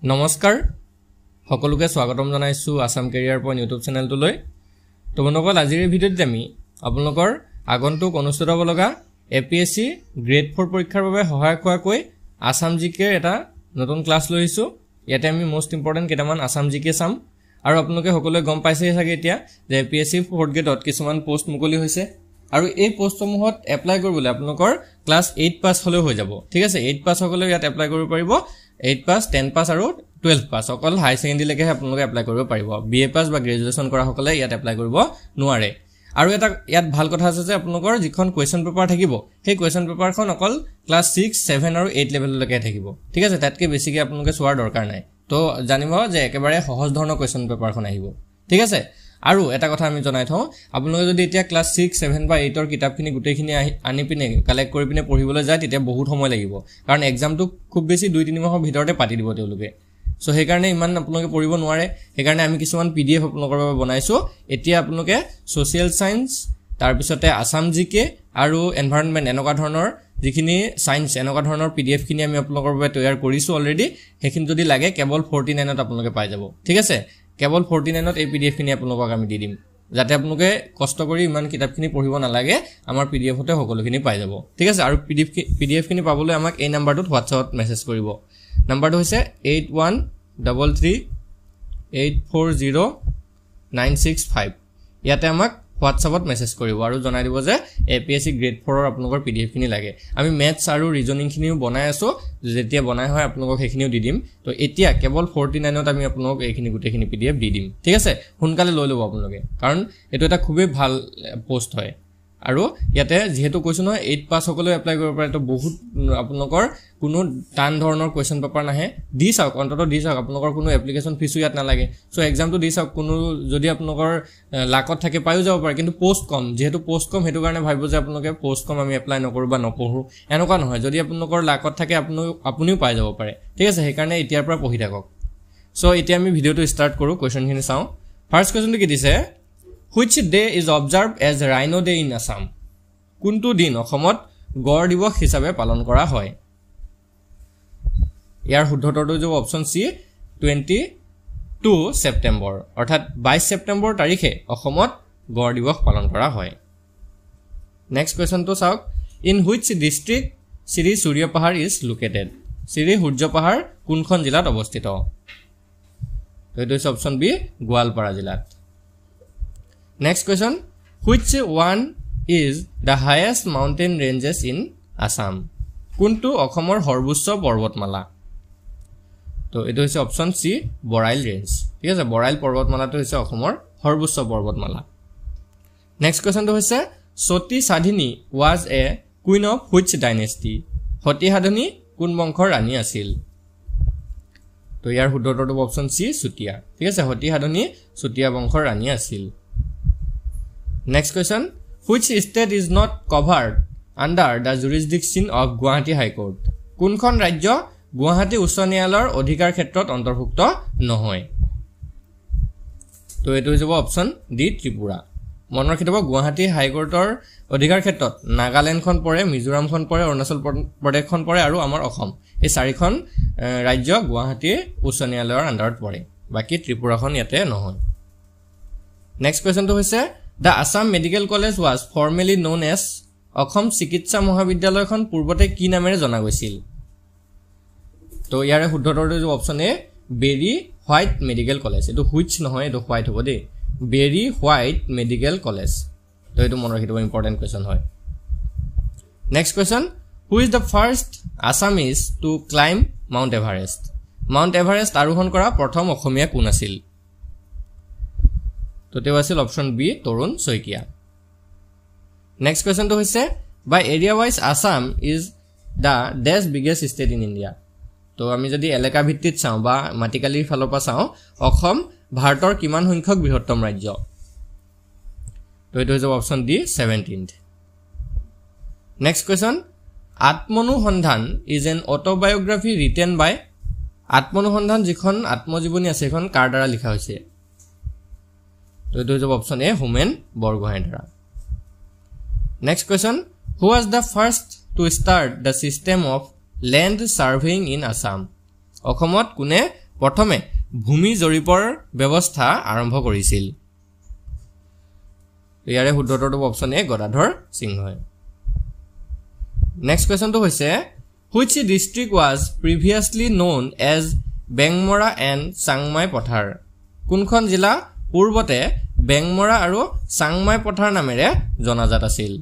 নমস্কাৰ সকলোকে স্বাগতম জনাইছো আসাম কেৰিয়াৰ পইণ্ট ইউটিউব চেনেলটোলৈ তো বন্ধুসকল আজিৰ এই ভিডিঅ'ত আমি আপোনালোকৰ আগন্তুক অনুষ্ঠিত হ'ব লগা এপিএসসি গ্ৰেড 4 পৰীক্ষাৰ বাবে সহায়ক হোৱাকৈ আসাম জিকে এটা নতুন ক্লাছ লৈছো ইয়াতে আমি মোস্ট ইম্পৰ্টেন্ট কেইটামান আসাম জিকে চাম আৰু আপোনালোকে সকলোৱে গম পাইছে চাগে এতিয়া যে এপিএসসি 4th গ্ৰেডত কিছুমান পোষ্ট মুকলি হৈছে আৰু এই পোষ্টসমূহত এপ্লাই কৰিবলৈ আপোনালোকৰ ক্লাছ 8 পাছ হলেও হৈ যাব ঠিক আছে 8 পাছ হ'লে ইয়াত এপ্লাই কৰিব পাৰিব 8 পাছ 10 পাছ আৰু 12 পাছ অকল হাই সেকেন্ডাৰী লৈকে আপোনালোকে এপ্লাই কৰিব পাৰিব বিএ পাছ বা গ্ৰেজুৱেচন কৰা সকলে ইয়াত এপ্লাই কৰিব নোৱাৰে আৰু এটা ইয়াত ভাল কথা আছে যে আপোনালোকৰ যিখন কোৱেশ্চন পেপাৰ থাকিব সেই কোৱেশ্চন পেপাৰখন অকল ক্লাছ 6 7 আৰু 8 লেভেললৈকে থাকিব ঠিক আছে তাতকৈ বেছিকৈ আপোনালোকে চোৱাৰ দৰকাৰ নাই তো জানিব যে একেবাৰে সহজ ধৰণৰ কোৱেশ্চন পেপাৰখন আহিব ঠিক আছে আৰু এটা কথা আমি জনাই থওঁ আপোনালোকে যদি এতিয়া ক্লাছ 6 7 বা 8 ৰ কিতাপখিনি গুটেইখিনি আনি পিনে কালেক্ট কৰি পিনে পঢ়িবলৈ যায় তেতিয়া বহুত সময় লাগিব কাৰণ এক্সামটো খুব বেছি 2-3 মাহৰ ভিতৰতে পাতি দিব তেওঁলোকে সো সেই কাৰণে ইমান আপোনালোকে পঢ়িব নোৱাৰে সেই কাৰণে আমি কিছুমান পিডিএফ আপোনালোকৰ বাবে বনাইছো এতিয়া আপোনালোকে সোশ্যাল সায়েন্স তাৰ পিছতে আসাম জিকে আৰু এনভায়ৰনমেন্ট এনেকুৱা ধৰণৰ যিখিনি সায়েন্স এনেকুৱা ধৰণৰ পিডিএফ খিনি আমি আপোনালোকৰ বাবে তৈয়াৰ কৰিছো অলৰেডি সেইখিনি যদি লাগে কেৱল 49 ত আপোনালোকে পাই যাব ঠিক আছে কেৱল 49 ত এই পিডিএফ খিনি আপোনালোকক আমি দি দিম যাতে আপোনালোকে কষ্ট কৰি ইমান কিতাপখিনি পঢ়িব নালাগে আমাৰ পিডিএফতে সকলোখিনি পাই যাব ঠিক আছে আৰু পিডিএফ খিনি পাবলৈ আমাক এই নম্বৰটোত WhatsApp মেছেজ কৰিব নম্বৰটো হৈছে 8133840965 ইয়াতে আমাক WhatsAppত মেছেজ কৰিব আৰু জনাই দিব যে এপিএসসি গ্ৰেড 4 ৰ আপোনালোকৰ পিডিএফ খিনি লাগে আমি ম্যাথছ আৰু ৰিজনিং খিনিও বনাই আছো যেতিয়া বনাই হয় আপোনালোকক সেইখিনিও দি দিম তো এতিয়া কেৱল 49 ত আমি আপোনালোকক এইখিনি গুটেখিনি পিডিএফ দি দিম ঠিক আছে সোনকালে লৈ লব আপোনালোকে কাৰণ এটো এটা খুবই ভাল পোষ্ট হয় আৰু ইয়াতে যেহেতু কৈছো নহয় 8 পাস সকলে এপ্লাই কৰিব পাৰে তো বহুত আপোনালোকৰ কোনো টান ধৰণৰ কোৱেশ্চন পেপাৰ নাহে দি চাওক অন্তত দি চাওক আপোনালোকৰ কোনো এপ্লিকেশন ফিসু ইয়াত নালাগে সো এক্সামটো দি চাওক কোনো যদি আপোনালোকৰ লাকত থাকে পায়ো যাব পাৰে কিন্তু পোষ্ট কম যেহেতু পোষ্ট কম হেতু কাৰণে ভাবিব যে আপোনালোকে পোষ্ট কম আমি এপ্লাই নকৰো বা নপঢ়ো এনেকুৱা নহয় যদি আপোনালোকৰ লাকত থাকে আপুনিও পাই যাব পাৰে ঠিক আছে সেই কাৰণে এতিয়াৰ পৰা পঢ়ি থাকক সো এতিয়া আমি ভিডিওটো ষ্টাৰ্ট কৰো কোৱেশ্চনখিনি চাও ফাৰ্স্ট কোৱেশ্চনটো কি দিছে Which day is observed as Rhino Day in Assam? কোনটো দিন অসমত গড় দিৱস হিচাপে পালন কৰা হয় ইয়াৰ শুদ্ধতৰটো যে অপচন সি 22 সেপ্টেম্বৰ অৰ্থাৎ 22 সেপ্টেম্বৰ তাৰিখে অসমত গড় দিৱস পালন কৰা হয় নেক্সট কোৱেশ্চনটো চাওক ইন হুইচ ডিস্ট্ৰিক্ট শ্ৰী সূৰ্য পাহাৰ ইজ লোকেটেড শ্ৰী সূৰ্য পাহাৰ কোনখন জিলাত অৱস্থিত তো এইটো হৈছে অপচন বি গোৱালপাৰা জিলাত Next question, which one is the highest mountain ranges in Assam? কোনটো অসমৰ সৰ্বোচ্চ পৰ্বতমালা তো এটো হৈছে অপচন সি বৰাইল ৰেঞ্জ ঠিক আছে বৰাইল পৰ্বতমালাটো হৈছে অসমৰ সৰ্বোচ্চ পৰ্বতমালা নেক্সট কোৱেশ্চনটো হৈছে সতী সাধিনী was a queen of which dynasty সতী সাধিনী কোন বংশৰ ৰাণী আছিল তো ইয়াৰ শুদ্ধতৰটো অপচন সি চুটিয়া ঠিক আছে সতী সাধিনী চুটিয়া বংশৰ ৰাণী আছিল Next question, which state is not covered under the jurisdiction of Guwahati High Court? কোনখন ৰাজ্য গুৱাহাটী উচ্চ ন্যায়ালয়ৰ অধিকাৰ ক্ষেত্ৰত অন্তৰ্ভুক্ত নহয় তো এটো হ'ব অপচন ডি ত্ৰিপুৰা মনৰ ৰাখিব গুৱাহাটী হাই কোৰ্টৰ অধিকাৰ ক্ষেত্ৰত নাগালেণ্ডখন পৰে মিজোৰামখন পৰে অৰুণাচল প্ৰদেশখন পৰে আৰু আমাৰ অসম এই চাৰিখন ৰাজ্য গুৱাহাটী উচ্চ ন্যায়ালয়ৰ আণ্ডাৰত পৰে বাকি ত্ৰিপুৰাখন ইয়াতে নহয় নেক্সট কোৱেশ্চনটো হৈছে The Assam Medical College was formerly known as Assam চিকিৎসা মহাবিদ্যালয়খন পূৰ্বতে কি নামেৰে জনা গৈছিল তো ইয়াৰে শুদ্ধতৰটো অপচন এ বেৰি হোৱাইট মেডিকেল কলেজ এটো হুইচ নহয় এটো হোৱাইট হ'ব দে বেৰি হোৱাইট মেডিকেল কলেজ তো এটো মনত ৰাখিব ইম্পৰ্টেন্ট কোৱেশ্চন হয় next question who is the first Assamese to climb Mount Everest আৰোহণ কৰা প্ৰথম অসমীয়া কোন আছিল তো তেও আছিল option B Tarun Saikia next কোৱেশ্চনটো হৈছে by area wise Assam is the dash biggest state in India তো আমি যদি এলেকা ভিত্তিত চাওঁ বা মাটিকালিৰ ফালৰ পৰা চাওঁ অসম ভাৰতৰ কিমান সংখ্যক বৃহত্তম ৰাজ্য তো এইটো হৈছে option D 17th next question Atmanusandhan is an autobiography written by Atmanusandhan যিখন আত্মজীৱনী আছে এখন কাৰ দ্বাৰা লিখা হৈছে তো এইটো হৈছে অপচন এ হোমেন বৰগোহাঁইৰ দ্বাৰা next question who was the first to start the system of land surveying in Assam অসমত কোনে প্ৰথমে ভূমি জৰীপৰ ব্যৱস্থা আৰম্ভ কৰিছিল ইয়াৰে শুদ্ধটো অপচন এ গদাধৰ সিংহ হয় নেক্সট কোৱেশ্চনটো হৈছে which district was previously known as Bengmara and Changmai পথাৰ কোনখন জিলা পূৰ্বতে বেংমৰা আৰু চাংমাই পথাৰ নামেৰে জনাজাত আছিল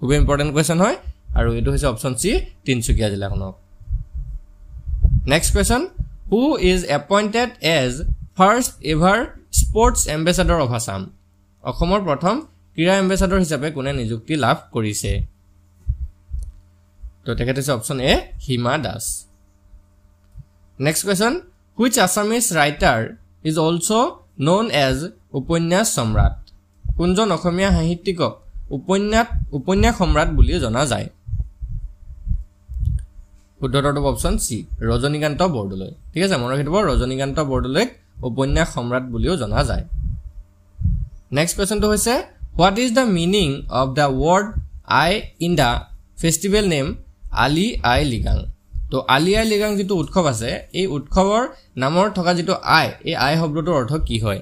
খুব ইম্পৰ্টেন্ট কোৱেশ্চন হয় আৰু এটো হৈছে অপচন সি তিনচুকীয়া জিলাখনক next question who is appointed as first ever sports ambassador of Assam অসমৰ প্ৰথম ক্ৰীড়া এম্বেছাডৰ হিচাপে কোনে নিযুক্তি লাভ কৰিছে তো তেখেত হৈছে option A Hima Das next question which Assamese writer is also known as উপন্যাস সম্ৰাট কোনজন অসমীয়া সাহিত্যিকক উপন্যাস সম্ৰাট বুলি জনা যায় শুদ্ধটো অপচন সি ৰজনীকান্ত বৰদলৈ ঠিক আছে মনত ৰাখিব ৰজনীকান্ত বৰদলৈক উপন্যাস সম্ৰাট বুলিও জনা যায় নেক্সট কোৱেশ্চনটো হৈছে what is the meaning of the word I in the festival name Ali Ai Ligang তো Ali Ai Ligang যেটো উৎসৱ আছে এই উৎসৱৰ নামৰ থকা যেটো আই এই আই শব্দটোৰ অৰ্থ কি হয়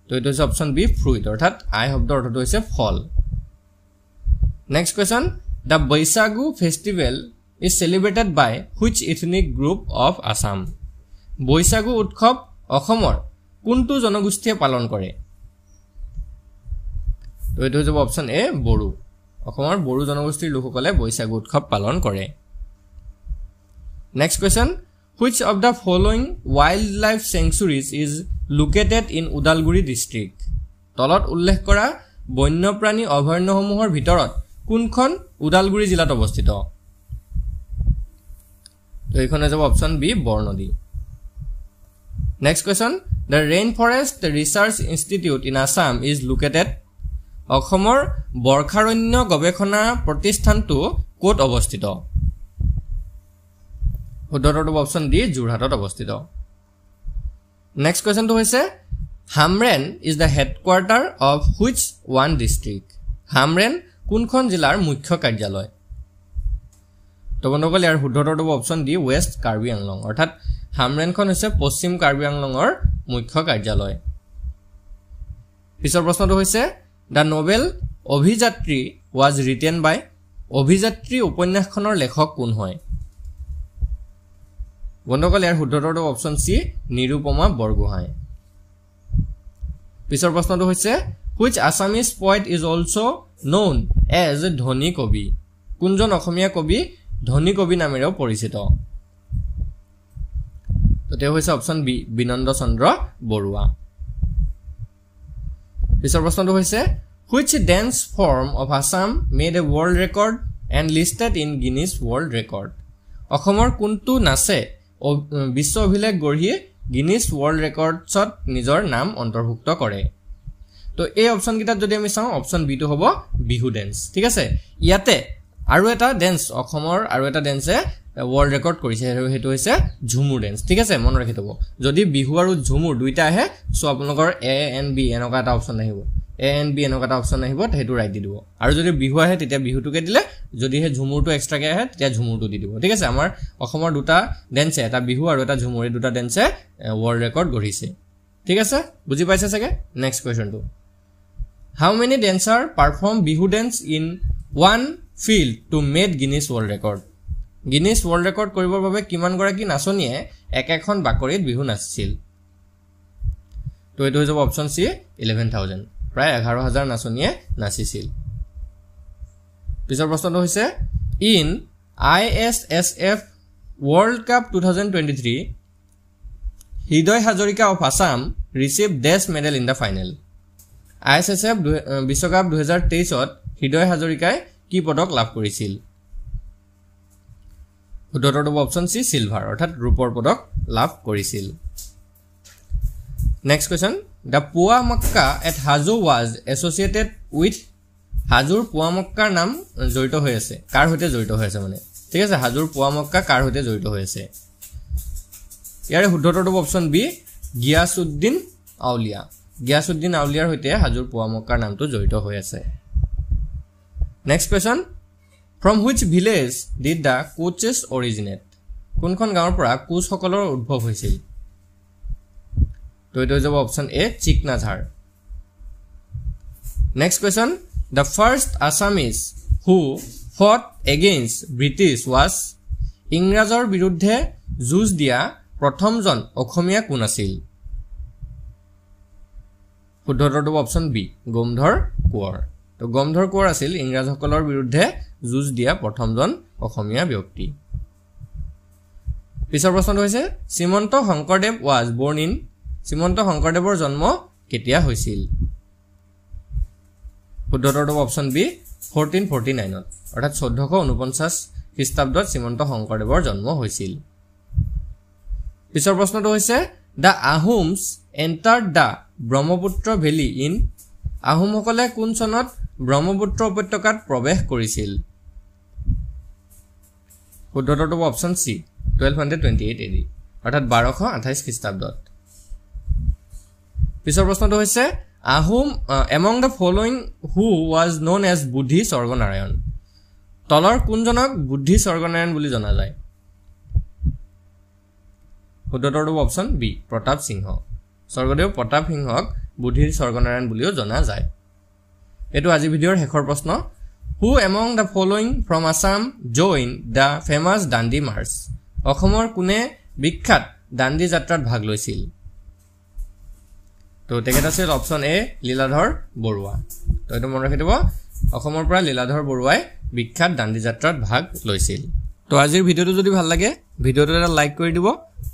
তো এটো হৈছে অপচন বি ফ্ৰুইট অৰ্থাৎ আই শব্দৰ অৰ্থটো হৈছে ফল next question the Boisagu festival is celebrated by which ethnic group of Assam Baisagu উৎসৱ অসমৰ কোনটো জনগোষ্ঠীয়ে পালন কৰে তো এটো হৈছে অপচন এ বড়ো অসমৰ বড়ো জনগোষ্ঠীৰ লোকসকলে বৈশাগু উৎসৱ পালন কৰে next question which of the following wildlife sanctuaries is located in Udalguri district তলত উল্লেখ কৰা বন্যপ্ৰাণী অভয়াৰণ্যসমূহৰ ভিতৰত কোনখন উদালগুৰি জিলাত অৱস্থিত তো এইখন হৈছে option B Barnadi next question the rainforest research institute in Assam is located অসমৰ বৰ্ষাৰণ্য গৱেষণা প্ৰতিষ্ঠানটো ক'ত অৱস্থিত শুদ্ধটো অপচন ডি যোৰহাটত অৱস্থিত নেক্সট কোৱেশ্চনটো হৈছে Hamren is the headquarter of which one district Hamren কোনখন জিলাৰ মুখ্য কাৰ্যালয় তো বন্ধুসকল ইয়াৰ শুদ্ধটো option D West Karbi Anglong অৰ্থাৎ হামৰেনখন হৈছে পশ্চিম কাৰ্বি আংলঙৰ মুখ্য কাৰ্যালয় পিছৰ প্ৰশ্নটো হৈছে দ্য নোবেল অভিযাত্ৰী ৱাজ ৰিটেন বাই অভিযাত্ৰী উপন্যাসখনৰ লেখক কোন হয় বন্ধুসকল ইয়াৰ শুদ্ধটো অপচন সি নিৰুপমা বৰগোহাঁই পিছৰ প্ৰশ্নটো হৈছে which Assamese poet is also known as ধনী কবি কোনজন অসমীয়া কবি ধনী কবি নামেৰেও পৰিচিত তো তেওঁ হৈছে অপচন বি বিনন্দ চন্দ্ৰ বৰুৱা পিছৰ প্ৰশ্নটো হৈছে which dance form of Assam made a world record and listed in Guinness World Record অসমৰ কোনটো নাচে বিশ্ব অভিলেখ গঢ়ি গিনিছ ওয়াৰ্ল্ড ৰেকৰ্ডছত নিজৰ নাম অন্তৰ্ভুক্ত কৰে তো এই অপচন কিটা যদি আমি চাওঁ অপচন বি টো হ'ব বিহু ডেন্স ঠিক আছে ইয়াতে আৰু এটা ডেন্স অসমৰ আৰু এটা ডেন্সে ওয়াৰ্ল্ড ৰেকৰ্ড কৰিছে আৰু হেতু হৈছে ঝুমুৰ ডেন্স ঠিক আছে মন ৰাখি থব যদি বিহু আৰু ঝুমুৰ দুইটা আহে সো আপোনালোকৰ এ এন বি এনেকুৱা এটা অপচন আহিব এ এন বি এনেকুৱা এটা অপচন আহিব হেতু ৰাইট দি দিব আৰু যদি বিহু আহে তেতিয়া বিহুটোকে দিলে যদি হে ঝুমুৰটো এক্সট্ৰাকে আহে তেতিয়া ঝুমুৰটো দি দিব ঠিক আছে আমাৰ অসমৰ দুটা ডেন্সে এটা বিহু আৰু এটা ঝুমুৰ দুটা ডেন্সে ওয়াৰ্ল্ড ৰেকৰ্ড গঢ়িছে ঠিক আছে বুজি পাইছে চাগে next কোৱেশ্চনটো How many dancers perform bihu dance in one field to make Guinness World Record? Guinness World Record কৰিবৰ বাবে কিমান গৰাকী নাচনীয়ে একেখন বাকৰিত বিহু নাচিছিল তো এটো হৈছে অপচন সি 11000 প্ৰায় 11000 নাচনীয়ে নাচিছিল পিছৰ প্ৰশ্নটো হৈছে ইন ISSF World Cup 2023 হৃদয় Hazarika of Assam received dash medal in the final ISSF বিশ্বকাপ 2023 ত হৃদয় হাজৰিকাই কি পদক লাভ কৰিছিল শুদ্ধটো অপচন সি সিলভাৰ অৰ্থাৎ ৰূপৰ পদক লাভ কৰিছিল নেক্সট কোৱেশ্চন দ্য পুৱা Mecca at Hajo was associated with হাজোৰ পুৱা মক্কাৰ নাম জড়িত হৈ আছে কাৰ হৈতে জড়িত হৈ আছে মানে ঠিক আছে হাজোৰ পুৱা মক্কা কাৰ হৈতে জড়িত হৈ আছে ইয়াৰে শুদ্ধটো অপচন বি গিয়াসউদ্দিন আউলিয়া গিয়াসউদ্দিন আউলিয়াৰ হৈতে হাজোৰ পুৱা মক্কাৰ নামটো জড়িত হৈ আছে next question from which village did the coaches originate কোনখন গাঁৱৰ পৰা কোচসকলৰ উদ্ভৱ হৈছিল তো এইটো হৈ যাব option A Chiknajhar next question the first Assamese who fought against British was ইংৰাজৰ বিৰুদ্ধে যুঁজ দিয়া প্ৰথমজন অসমীয়া কোন আছিল শুদ্ধটো অপচন বি গোমধৰ কোঁৱৰ তো গোমধৰ কোঁৱৰ আছিল ইংৰাজসকলৰ বিৰুদ্ধে যুঁজ দিয়া প্ৰথমজন অসমীয়া ব্যক্তি পিছৰ প্ৰশ্নটো হৈছে Srimanta Sankardev was born in Srimanta শংকৰদেৱৰ জন্ম কেতিয়া হৈছিল শুদ্ধটো অপচন বি 1449 অৰ্থাৎ 1449 খ্ৰীষ্টাব্দত শ্ৰীমন্ত শংকৰদেৱৰ জন্ম হৈছিল পিছৰ প্ৰশ্নটো হৈছে the Ahoms entered the Brahmaputra valley in আহোমসকলে কোন চনত ব্ৰহ্মপুত্ৰ উপত্যকাত প্ৰৱেশ কৰিছিল শুদ্ধটো অপচন সি 1228 AD অৰ্থাৎ 1228 খ্ৰীষ্টাব্দত পিছৰ প্ৰশ্নটো হৈছে Ahom among the following who was known as Buddhi Swarganarayan তলৰ কোনজনক বুদ্ধি স্বৰ্গনাৰায়ণ বুলি জনা যায় শুদ্ধটো অপচন বি প্ৰতাপ সিংহ স্বৰ্গদেউ প্ৰতাপ সিংহক বুদ্ধিৰ স্বৰ্গনাৰায়ণ বুলিও জনা যায় এটো আজি ভিডিঅ'ৰ শেষৰ প্ৰশ্ন who among the following from Assam join the famous Dandi March অসমৰ কোনে বিখ্যাত দাণ্ডি যাত্ৰাত ভাগ লৈছিল তো তেখেত আছিল অপচন এ লীলাধৰ বৰুৱা তো এটো মনত ৰাখিব অসমৰ পৰা লীলাধৰ বৰুৱাই বিখ্যাত দাণ্ডি যাত্ৰাত ভাগ লৈছিল তো আজিৰ ভিডিঅ'টো যদি ভাল লাগে ভিডিঅ'টো এটা লাইক কৰি দিব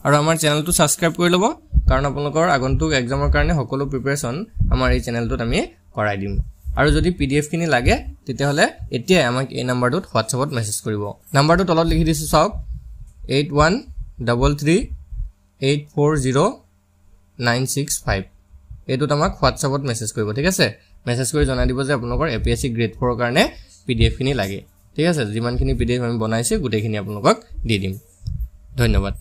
আৰু আমাৰ চেনেলটো সাবস্ক্ৰাইব কৰি ল'ব কাৰণ আপোনালোকৰ আগন্তুক এক্সামৰ কাৰণে সকলো প্ৰিপাৰেচন আমাৰ এই চেনেলটোত আমি কৰাই দিম আৰু যদি পিডিএফ খিনি লাগে তেতিয়াহলে এতিয়া আমাক এই নম্বৰটোত হোৱাটছআপত মেছেজ কৰিব নম্বৰটো তলত লিখি দিছো চাওক 8133840965 এইটোত আমাক হোৱাটছআপত মেছেজ কৰিব ঠিক আছে মেছেজ কৰি জনাই দিব যে আপোনালোকৰ এপিএসসি গ্ৰেড 4 ৰ কাৰণে পিডিএফ খিনি লাগে ঠিক আছে যিমানখিনি পিডিএফ আমি বনাইছে গোটেইখিনি আপোনালোকক দি দিম ধন্যবাদ